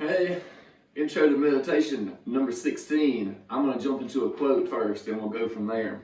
Hey, intro to meditation number 16. I'm going to jump into a quote first and we'll go from there.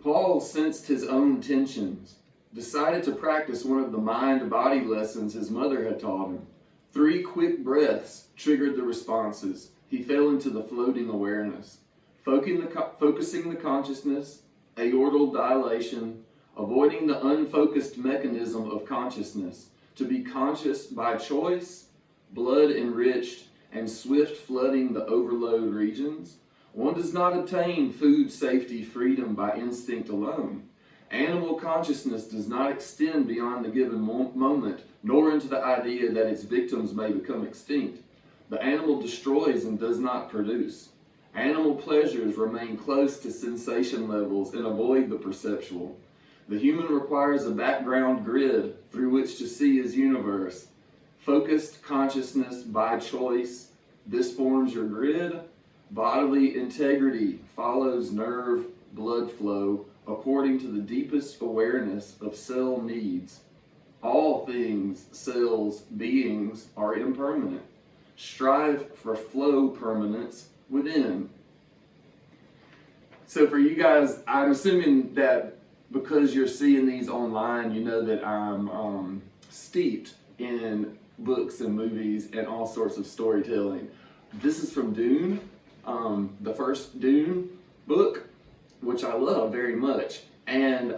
Paul sensed his own tensions, decided to practice one of the mind-body lessons his mother had taught him. 3 quick breaths triggered the responses. He fell into the floating awareness, focusing the consciousness, aortal dilation, avoiding the unfocused mechanism of consciousness. To be conscious by choice, blood enriched, and swift flooding the overload regions. One does not obtain food safety freedom by instinct alone. Animal consciousness does not extend beyond the given moment, nor into the idea that its victims may become extinct. The animal destroys and does not produce. Animal pleasures remain close to sensation levels and avoid the perceptual. The human requires a background grid through which to see his universe. Focused consciousness by choice. This forms your grid. Bodily integrity follows nerve blood flow according to the deepest awareness of cell needs. All things, cells, beings are impermanent. Strive for flow permanence within. So for you guys, I'm assuming that because you're seeing these online, you know that I'm steeped in books and movies and all sorts of storytelling. This is from Dune, the first Dune book, which I love very much. And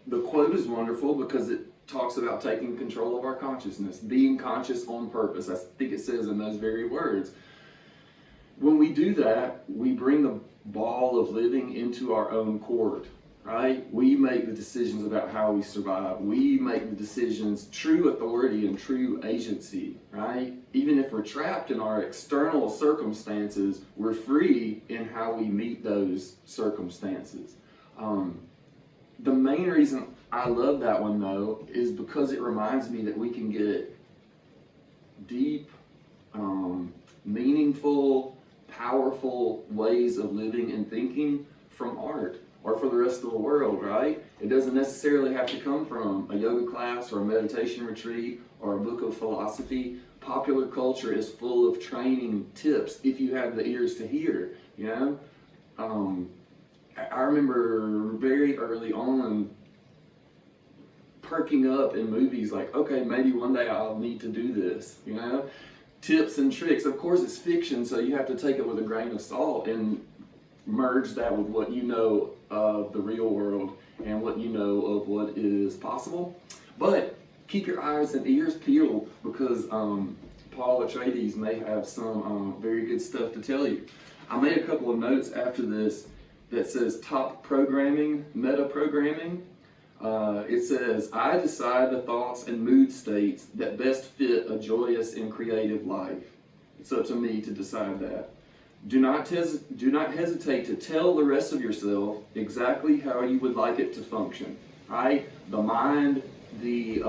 the quote is wonderful because it talks about taking control of our consciousness, being conscious on purpose. I think it says in those very words. When we do that, we bring the ball of living into our own court. Right? We make the decisions about how we survive. We make the decisions, true authority and true agency, right? Even if we're trapped in our external circumstances, we're free in how we meet those circumstances. The main reason I love that one though is because it reminds me that we can get deep, meaningful, powerful ways of living and thinking from art. Or for the rest of the world, right? It doesn't necessarily have to come from a yoga class or a meditation retreat or a book of philosophy. Popular culture is full of training tips if you have the ears to hear, you know? I remember very early on perking up in movies like, okay, maybe one day I'll need to do this, you know? Tips and tricks. Of course, it's fiction, so you have to take it with a grain of salt and merge that with what you know of the real world and what you know of what is possible. But keep your eyes and ears peeled because Paul Atreides may have some very good stuff to tell you. I made a couple of notes after this that says top programming, meta programming. It says, I decide the thoughts and mood states that best fit a joyous and creative life. It's up to me to decide that. Do not hesitate to tell the rest of yourself exactly how you would like it to function. Right? The mind, the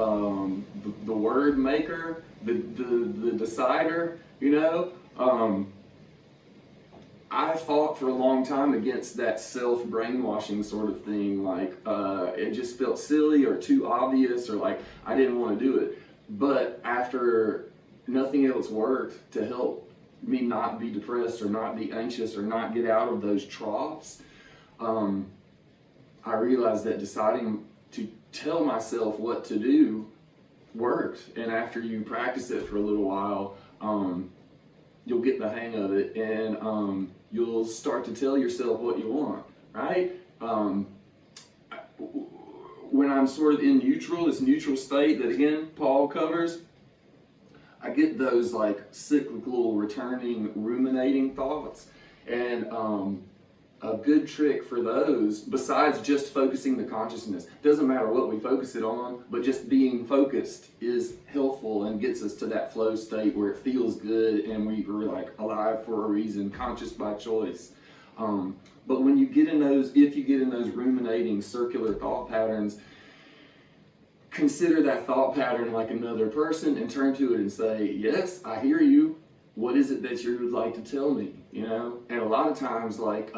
word maker, the decider. You know, I fought for a long time against that self-brainwashing sort of thing. Like it just felt silly or too obvious, or like I didn't want to do it. But after nothing else worked to help me not be depressed or not be anxious or not get out of those troughs, I realized that deciding to tell myself what to do worked. And after you practice it for a little while, you'll get the hang of it and you'll start to tell yourself what you want, right? When I'm sort of in this neutral state that again, Paul covers, I get those like cyclical, returning, ruminating thoughts. And a good trick for those, besides just focusing the consciousness, doesn't matter what we focus it on, but just being focused is helpful and gets us to that flow state where it feels good and we're like alive for a reason, conscious by choice. But when you get in those, if you get in those ruminating circular thought patterns, consider that thought pattern like another person and turn to it and say, yes, I hear you. What is it that you would like to tell me? You know? And a lot of times, like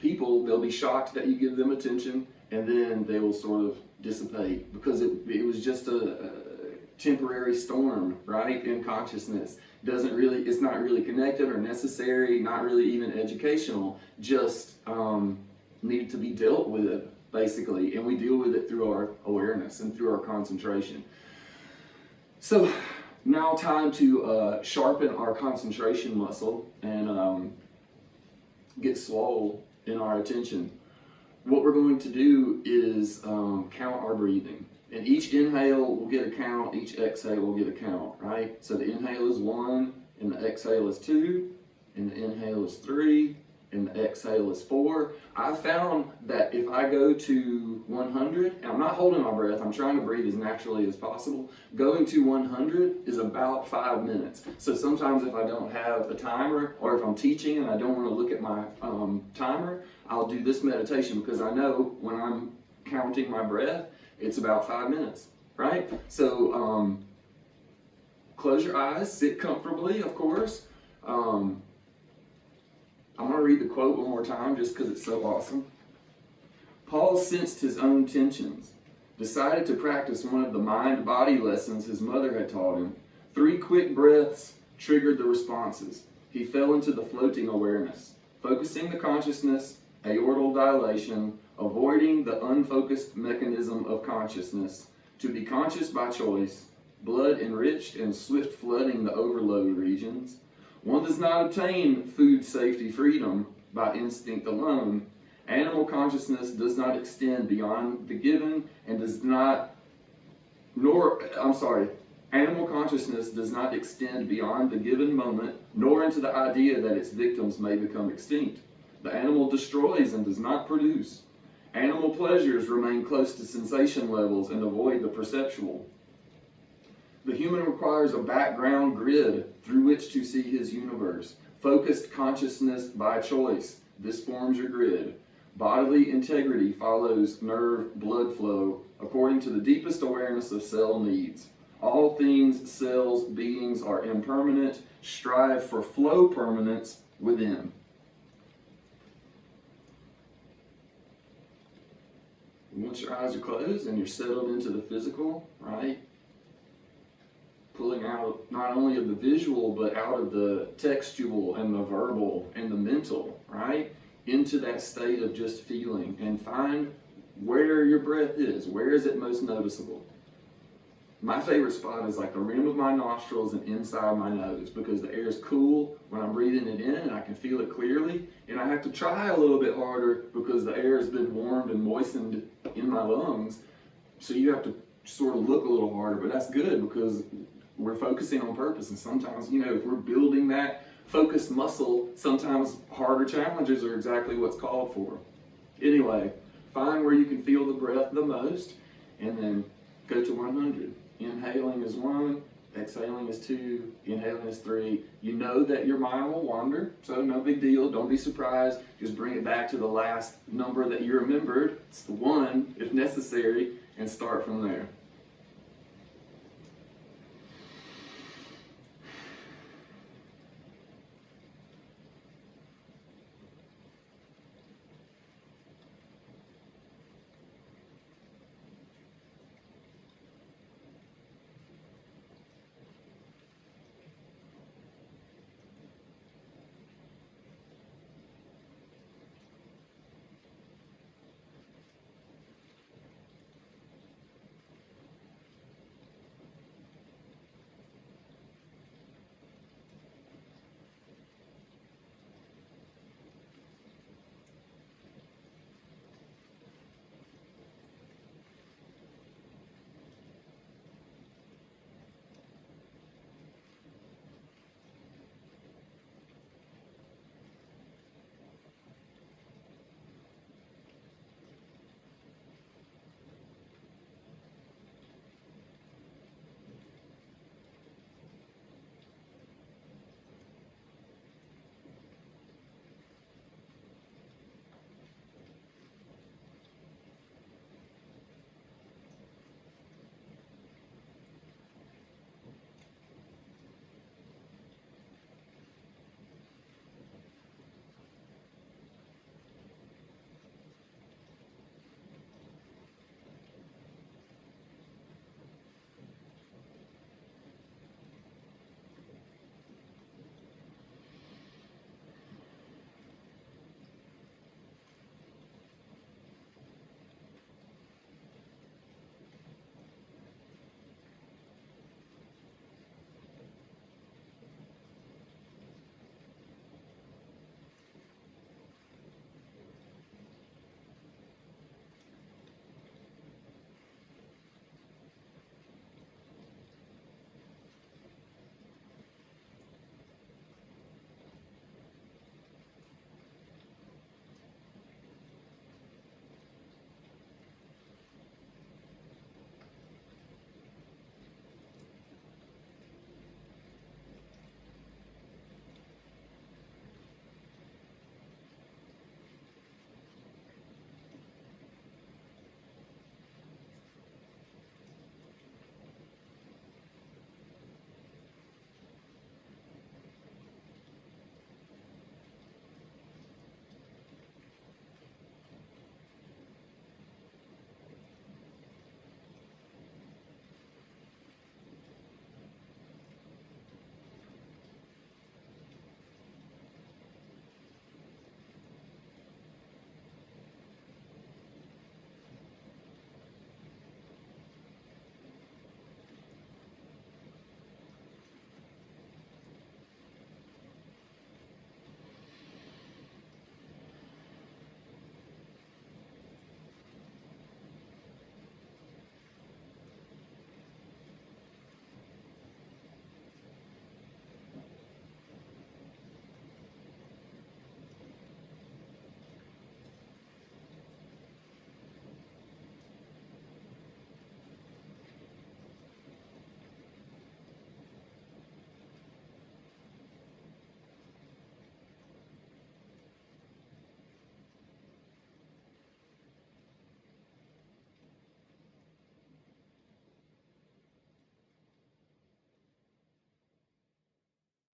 people, they'll be shocked that you give them attention and then they will sort of dissipate because it was just temporary storm, right, in consciousness. It's not really connected or necessary, not really even educational, just needed to be dealt with, basically. And we deal with it through our awareness and through our concentration. So now time to sharpen our concentration muscle and get swole in our attention. What we're going to do is count our breathing. And each inhale will get a count, each exhale will get a count, right? So the inhale is 1, and the exhale is 2, and the inhale is 3, and the exhale is 4. I found that if I go to 100, and I'm not holding my breath, I'm trying to breathe as naturally as possible, going to 100 is about 5 minutes. So sometimes if I don't have a timer, or if I'm teaching and I don't want to look at my timer, I'll do this meditation, because I know when I'm counting my breath, it's about 5 minutes, right? So close your eyes, sit comfortably, of course. I'm going to read the quote one more time just because it's so awesome. Paul sensed his own tensions, decided to practice one of the mind-body lessons his mother had taught him. 3 quick breaths triggered the responses. He fell into the floating awareness, focusing the consciousness, aortal dilation, avoiding the unfocused mechanism of consciousness, to be conscious by choice, blood enriched and swift flooding the overload regions. One does not obtain food safety freedom by instinct alone. Animal consciousness does not extend beyond the given and animal consciousness does not extend beyond the given moment, nor into the idea that its victims may become extinct. The animal destroys and does not produce. Animal pleasures remain close to sensation levels and avoid the perceptual. The human requires a background grid through which to see his universe. Focused consciousness by choice. This forms your grid. Bodily integrity follows nerve blood flow according to the deepest awareness of cell needs. All things, cells, beings are impermanent. Strive for flow permanence within. Once your eyes are closed and you're settled into the physical, right? Pulling out not only of the visual, but out of the textual and the verbal and the mental, right? Into that state of just feeling, and find where your breath is. Where is it most noticeable? My favorite spot is like the rim of my nostrils and inside my nose, because the air is cool when I'm breathing it in and I can feel it clearly. And I have to try a little bit harder because the air has been warmed and moistened in my lungs. So you have to sort of look a little harder, but that's good because we're focusing on purpose. And sometimes, if we're building that focused muscle, sometimes harder challenges are exactly what's called for. Anyway, find where you can feel the breath the most, and then go to 100. Inhaling is 1, exhaling is 2, inhaling is 3. You know that your mind will wander, so no big deal. Don't be surprised. Just bring it back to the last number that you remembered. It's the 1, if necessary, and start from there.